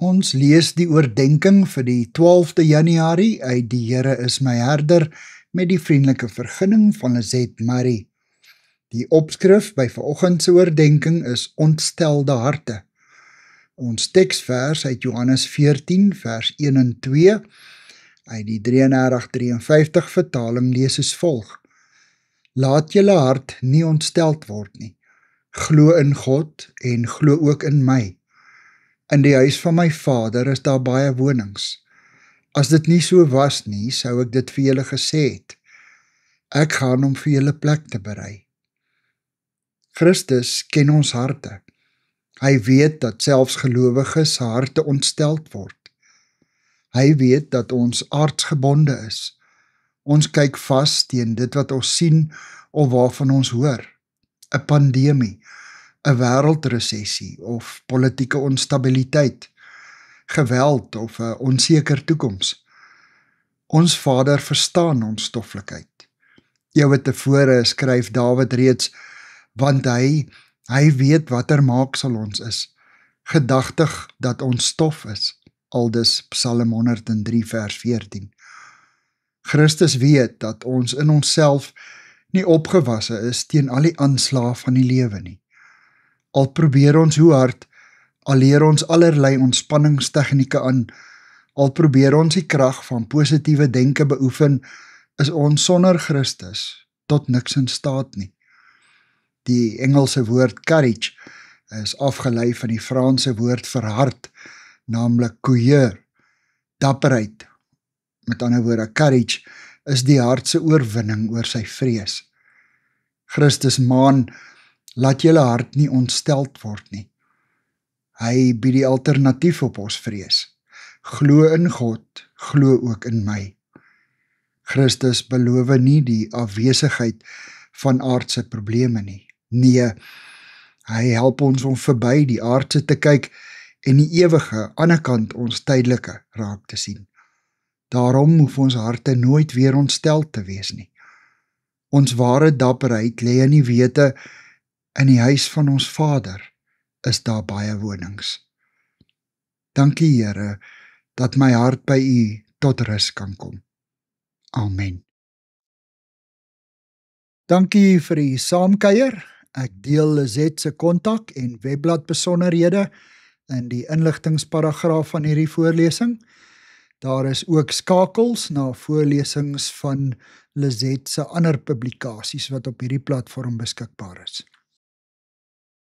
Ons lees die oordenking vir die 12de Januarie uit Die Here is my herder met die vriendelike vergunning van Lizette Marie. Die opskrif by vanoggend se oordenking is ontstelde harte. Ons teksvers uit Johannes 14 vers 1 en 2 uit die 33-53 vertaling lees soos volg: Laat julle hart nie ontsteld word nie. Glo in God en glo ook in my. In die huis van my Vader is daar baie wonings. As dit nie so was nie, sou ek dit vir julle gesê het. Ek gaan om vir julle plek te berei. Christus ken ons harte. Hy weet dat selfs gelowiges se harte ontsteld word. Hy weet dat ons aardsgebonde is. Ons kyk vas teen dit wat ons sien of waarvan ons hoor. 'n Pandemie, 'n wêreldresessie of politieke onstabiliteit, geweld of 'n onseker toekoms. Ons Vader verstaan ons stoflikheid. Eeue tevore skryf Dawid reeds, want hy weet watter maaksel ons is, gedagtig dat ons stof is, aldus Psalm 103 vers 14. Christus weet dat ons in onsself nie opgewasse is teen al die aanslae van die lewe nie. Al probeer ons hoe hard, al leer ons allerlei ontspanningstegnieke aan, al probeer ons die krag van positiewe denke beoefen, is ons sonder Christus tot niks in staat nie. Die Engelse woord courage is afgelei van die Franse woord vir hart, naamlik coureur, dapperheid. Met ander woorde, courage is die hart se oorwinning oor sy vrees. Christus maan, laat julle hart nie ontsteld word nie. Hy bied die alternatief op ons vrees. Glo in God, glo ook in my. Christus beloof nie die afwesigheid van aardse probleme nie. Nee, hy help ons om verby die aardse te kyk en die ewige, ander kant ons tydelike raak te sien. Daarom hoef ons harte nooit weer ontsteld te wees nie. Ons ware dapperheid lê in die wete, in die huis van ons Vader is daar baie wonings. Dankie Here, dat my hart by U tot rus kan kom. Amen. Dankie vir die saamkuier. Ek deel Lizette se kontak en webblad besonderhede in die inligtingsparagraaf van hierdie voorlesing. Daar is ook skakels na voorlesings van Lizette se ander publikasies wat op hierdie platform beskikbaar is.